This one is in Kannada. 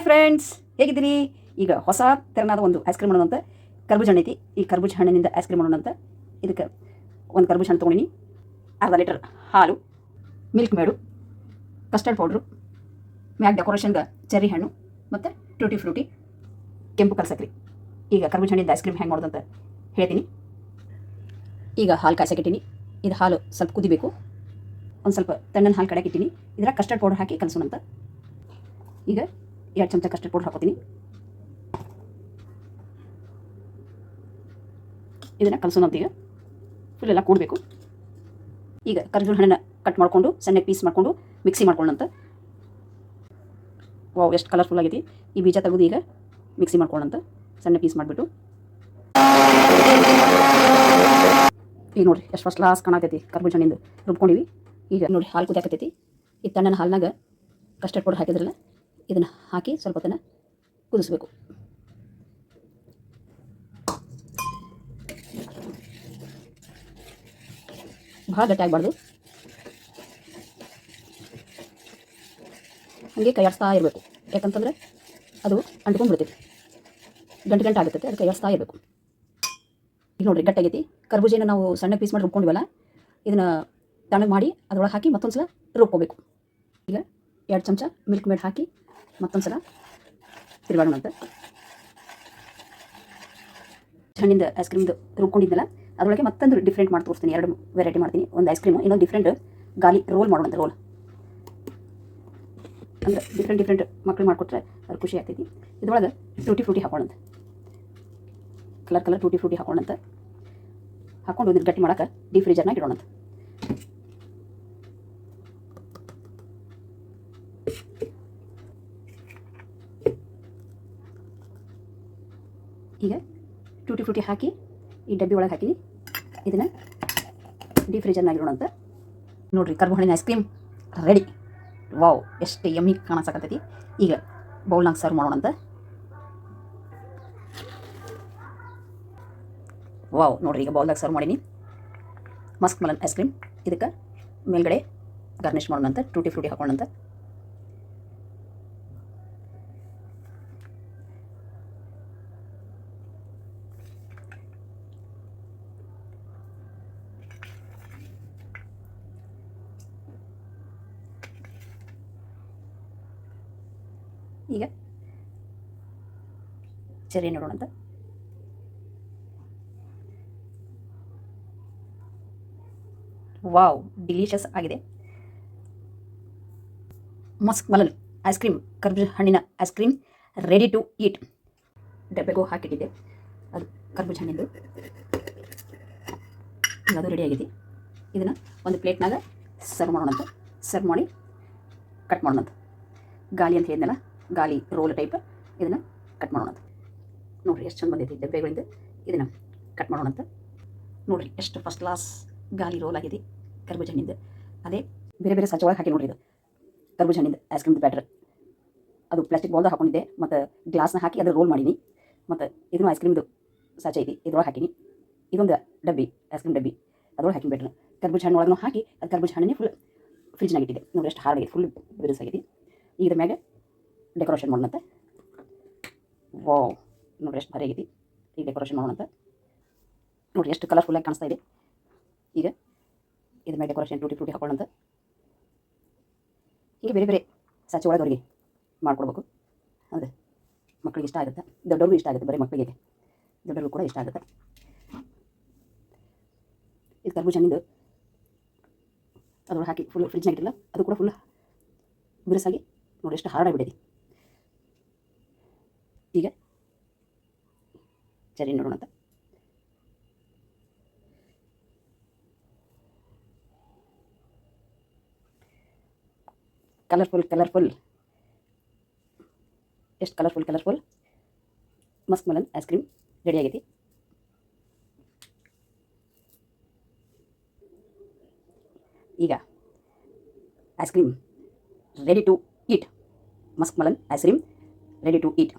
ಫ್ರೆಂಡ್ಸ್, ಹೇಗಿದ್ದೀರಿ? ಈಗ ಹೊಸ ತೆರನಾದ ಒಂದು ಐಸ್ ಕ್ರೀಮ್ ಮಾಡೋಣಂತ. ಕರ್ಬೂಜ ಹಣ್ಣು ಐತಿ. ಈ ಕರ್ಬೂಜ ಹಣ್ಣಿನಿಂದ ಐಸ್ ಕ್ರೀಮ್ ಮಾಡೋಣಂತ. ಇದಕ್ಕೆ ಒಂದು ಕರ್ಬೂಜ ಹಣ್ಣು ತೊಗೊಂಡಿನಿ, ಅರ್ಧ ಲೀಟರ್ ಹಾಲು, ಮಿಲ್ಕ್ ಮೇಡು, ಕಸ್ಟರ್ಡ್ ಪೌಡ್ರು, ಮ್ಯಾಗ ಡೆಕೋರೇಷನ್ಗೆ ಚೆರ್ರಿ ಹಣ್ಣು ಮತ್ತು ಟ್ಯೂಟಿ ಫ್ರೂಟಿ, ಕೆಂಪು ಕಲ್ಸಕ್ರಿ. ಈಗ ಕರ್ಬೂಜ ಹಣ್ಣಿಂದ ಐಸ್ ಕ್ರೀಮ್ ಹೆಂಗೆ ಮಾಡೋದಂತ ಹೇಳ್ತೀನಿ. ಈಗ ಹಾಲು ಕಾಯ್ಸಕ್ಕಿಟ್ಟಿನಿ. ಇದು ಹಾಲು ಸ್ವಲ್ಪ ಕುದಿಬೇಕು. ಒಂದು ಸ್ವಲ್ಪ ತಣ್ಣನ ಹಾಲು ಕಡೆಗಿಟ್ಟಿನಿ. ಇದರ ಕಸ್ಟರ್ಡ್ ಪೌಡರ್ ಹಾಕಿ ಕಲಸೋಣಂತ. ಈಗ 2 ಚಮಚ ಕಸ್ಟರ್ಡ್ ಪೌಡರ್ ಹಾಕೋತೀನಿ. ಇದನ್ನು ಕಲಸೋಣಂತ. ಈಗ ಫುಲ್ ಎಲ್ಲ ಕೂಡಬೇಕು. ಈಗ ಕರ್ಬೂಜ ಹಣ್ಣನ್ನು ಕಟ್ ಮಾಡಿಕೊಂಡು ಸಣ್ಣಗೆ ಪೀಸ್ ಮಾಡಿಕೊಂಡು ಮಿಕ್ಸಿ ಮಾಡ್ಕೊಳ್ಳೋಣಂತ. ವಾವ್, ಎಷ್ಟು ಕಲರ್ಫುಲ್ ಆಗೈತಿ. ಈ ಬೀಜ ತೆಗೆದು ಈಗ ಮಿಕ್ಸಿ ಮಾಡ್ಕೊಳ್ಳೋಣಂತ. ಸಣ್ಣ ಪೀಸ್ ಮಾಡಿಬಿಟ್ಟು ಈಗ ನೋಡಿರಿ ಎಷ್ಟು ಫಸ್ಟ್ ಕ್ಲಾಸ್ ಕಾಣತೈತಿ. ಕರ್ಬೂಜ ಹಣ್ಣಿಂದ ರುಬ್ಕೊಂಡಿವಿ. ಈಗ ನೋಡಿ ಹಾಲು ಕುದಿಯಾಕತ್ತೈತಿ. ಈ ತಣ್ಣನ ಹಾಲಿನಾಗ ಕಸ್ಟರ್ಡ್ ಪೌಡರ್ ಹಾಕಿದ್ರಲ್ಲ, ಇದನ್ನು ಹಾಕಿ ಸ್ವಲ್ಪ ಹೊತ್ತನ್ನು ಕುದಿಸ್ಬೇಕು. ಭಾಳ ಗಟ್ಟಿ ಆಗಬಾರ್ದು. ಹಾಗೆ ಕೈ ಆಡಿಸ್ತಾ ಇರಬೇಕು. ಯಾಕಂತಂದ್ರೆ ಅದು ಅಂಟ್ಕೊಂಡು ಬಿಡ್ತೈತಿ, ಗಂಟು ಆಗುತ್ತೈತೆ. ಅದಕ್ಕೆ ಕೈ ಆಡಿಸ್ತಾ ಇರಬೇಕು. ಈಗ ನೋಡಿರಿ ಗಟ್ಟಾಗೈತಿ. ಕರ್ಬೂಜನ ನಾವು ಸಣ್ಣ ಪೀಸ್ ಮಾಡಿ ರುಬ್ಕೊಂಡಿವಲ್ಲ, ಇದನ್ನು ತಣ್ಣಗೆ ಮಾಡಿ ಅದರೊಳಗೆ ಹಾಕಿ ಮತ್ತೊಂದು ಸಲ ರುಬ್ಕೋಬೇಕು. ಈಗ 2 ಚಮಚ ಮಿಲ್ಕ್ ಮೇಡ್ ಹಾಕಿ ಮತ್ತೊಂದು ಸಲ ತಿರುಗಾಡೋಣಂತ. ಹಣ್ಣಿಂದ ಐಸ್ ಕ್ರೀಮ್ದು ರುಬ್ಕೊಂಡಿದ್ದಲ್ಲ, ಅದರೊಳಗೆ ಮತ್ತೊಂದು ಡಿಫ್ರೆಂಟ್ ಮಾಡಿ ತೋರಿಸ್ತೀನಿ. 2 ವೆರೈಟಿ ಮಾಡ್ತೀನಿ. ಒಂದು ಐಸ್ ಕ್ರೀಮು, ಇನ್ನೊಂದು ಡಿಫ್ರೆಂಟ್ ಗಾಲಿ ರೋಲ್ ಮಾಡೋಣಂತ. ರೋಲ್ ಅಂದರೆ ಡಿಫ್ರೆಂಟ್ ಮಕ್ಳು ಮಾಡಿಕೊಟ್ರೆ ಅವ್ರು ಖುಷಿ ಆಗ್ತೈತಿ. ಇದ್ರೊಳಗೆ ಟೂಟಿ ಫ್ರೂಟಿ ಹಾಕೋಣಂತ. ಕಲರ್ ಟೂಟಿ ಫ್ರೂಟಿ ಹಾಕೋಣಂತ. ಹಾಕೊಂಡು ಒಂದು ಗಟ್ಟಿ ಮಾಡೋಕೆ ಡೀಪ್ ಫ್ರೀಜರ್ನಾಗ ಇಡೋಣಂತ. ಈಗ ಟೂಟಿ ಫ್ರೂಟಿ ಹಾಕಿ ಈ ಡಬ್ಬಿ ಒಳಗೆ ಹಾಕಿ ಇದನ್ನು ಡೀಪ್ ಫ್ರೀಜರ್ನಾಗ ಇಡೋಣಂತ. ನೋಡಿರಿ, ಕರ್ಬೂಜ ಹಣ್ಣಿನ ಐಸ್ ಕ್ರೀಮ್ ರೆಡಿ. ವಾವ್, ಎಷ್ಟು ಯಮ್ಮಿ ಕಾಣಿಸಕತ್ತೈತಿ. ಈಗ ಬೌಲ್ನಾಗ ಸರ್ವ್ ಮಾಡೋಣಂತ. ವಾವ್, ನೋಡಿರಿ ಈಗ ಬೌಲ್ದಾಗ ಸರ್ವ್ ಮಾಡೀನಿ. Musk melon ice cream. ಇದಕ್ಕೆ ಮೇಲ್ಗಡೆ ಗಾರ್ನಿಷ್ ಮಾಡೋಣಂತ. ಟೂಟಿ ಫ್ರೂಟಿ ಹಾಕೋಣಂತ. ಈಗ ಚೆರ್ರಿ ನೋಡೋಣಂತ. ವಾವ್, ಡಿಲಿಷಿಯಸ್ ಆಗಿದೆ. ಮಸ್ಕ್ ಮೆಲನ್ ಐಸ್ ಕ್ರೀಮ್, ಕರ್ಬೂಜ ಹಣ್ಣಿನ ice cream ready to eat. ಡಬ್ಬೆಗೂ ಹಾಕಿಟ್ಟಿದ್ದೆ ಅದು ಕರ್ಬೂಜ ಹಣ್ಣಿಂದು. ಈಗ ಅದು ರೆಡಿ ಆಗೈತಿ. ಇದನ್ನು ಒಂದು ಪ್ಲೇಟ್ನಾಗ ಸರ್ವ್ ಮಾಡೋಣಂತ. ಸರ್ವ್ ಮಾಡಿ ಕಟ್ ಮಾಡೋಣಂತ. ಗಾಲಿ ಅಂತ ಹೇಳಿದ್ನಲ್ಲ, ಗಾಲಿ ರೋಲ್ ಟೈಪ್. ಇದನ್ನು ಕಟ್ ಮಾಡೋಣಂತ. ನೋಡಿರಿ ಎಷ್ಟು ಚಂದ ಬಂದೈತಿ ಡಬ್ಬೆಗಳಿಂದ. ಇದನ್ನು ಕಟ್ ಮಾಡೋಣಂತ. ನೋಡಿರಿ ಎಷ್ಟು ಫಸ್ಟ್ ಕ್ಲಾಸ್ ಗಾಲಿ ರೋಲ್ ಆಗಿದೆ ಕರ್ಬೂಜ ಹಣ್ಣಿಂದ. ಅದೇ ಬೇರೆ ಬೇರೆ ಸಚ್ಚ ಒಳಗೆ ಹಾಕಿ ನೋಡಿರಿ. ಇದು ಕರ್ಬೂಜ ಹಣ್ಣಿಂದ ಐಸ್ ಕ್ರೀಮ್ದು ಬ್ಯಾಟ್ರ್. ಅದು ಪ್ಲಾಸ್ಟಿಕ್ ಬೌಲ್ದಾಗ ಹಾಕೊಂಡಿದ್ದೆ, ಮತ್ತು ಗ್ಲಾಸ್ನ ಹಾಕಿ ಅದ್ರ ರೋಲ್ ಮಾಡೀನಿ. ಮತ್ತು ಇದನ್ನು ಐಸ್ ಕ್ರೀಮ್ದು ಸಾಚೆ ಐತಿ, ಇದ್ರೊಳಗೆ ಹಾಕಿನಿ. ಇದೊಂದು ಡಬ್ಬಿ, ಐಸ್ ಕ್ರೀಮ್ ಡಬ್ಬಿ, ಅದ್ರೊಳಗೆ ಹಾಕಿ ಬ್ಯಾಟ್ರ್. ಕರ್ಬೂಜ ಹಣ್ಣು ಒಳಗೂ ಹಾಕಿ ಅದು ಕರ್ಬೂಜ ಹಣ್ಣನ್ನೇ ಫುಲ್ ಫ್ರಿಜ್ನಾಗ ಇಟ್ಟಿದ್ದೆ. ನೋಡಿ ಎಷ್ಟು ಹಾರ್ಡ್ ಆಗೈತಿ, ಫುಲ್ ಬಿರುಸಾಗೈತಿ. ಈಗ ಮ್ಯಾಗೆ ಡೆಕೋರೇಷನ್ ಮಾಡೋಣಂತ. ವಾವ್, ನೋಡಿರಿ ಎಷ್ಟು ಭಾರಿ ಆಗೈತಿ. ಈಗ ಡೆಕೋರೇಷನ್ ಮಾಡೋಣಂತ. ನೋಡಿರಿ ಎಷ್ಟು ಕಲರ್ಫುಲ್ಲಾಗಿ ಕಾಣಿಸ್ತಾ ಇದೆ. ಈಗ ಇದ್ರ ಮೇಲೆ ಡೆಕೋರೇಷನ್ ಟೂಟಿ ಫ್ರೂಟಿ ಹಾಕೊಳ್ಳೋಂತ. ಹೀಗೆ ಬೇರೆ ಬೇರೆ ಸಾಚೆ ಒಳಗೆ ಮಾಡ್ಕೊಡ್ಬೇಕು. ಅಂದರೆ ಮಕ್ಕಳಿಗೆ ಇಷ್ಟ ಆಗುತ್ತೆ, ದೊಡ್ಡವ್ರಿಗೂ ಇಷ್ಟ ಆಗುತ್ತೆ. ಬರೀ ಮಕ್ಕಳಿಗೆ, ದೊಡ್ಡವ್ರಿಗೂ ಕೂಡ ಇಷ್ಟ ಆಗುತ್ತೆ. ಇದು ಕರ್ಬೂಜ ಹಣ್ಣಿಂದು ಅದ್ರೊಳಗೆ ಹಾಕಿ ಫುಲ್ ಫ್ರಿಜ್ನಾಗ ಇಟ್ಟಿಲ್ಲ, ಅದು ಕೂಡ ಫುಲ್ ಬಿರುಸಾಗಿ ನೋಡಿ ಎಷ್ಟು ಹಾರ್ಡ್ ಆಗಿಬಿಡೈತಿ. ಈಗ ಚೆರ್ರಿ ನೋಡೋಣಂತ. ಕಲರ್ಫುಲ್ ಎಷ್ಟು colourful musk melon ice cream ready ಆಗೈತಿ. ಈಗ ice cream ready to eat. Musk melon ice cream ready to heat.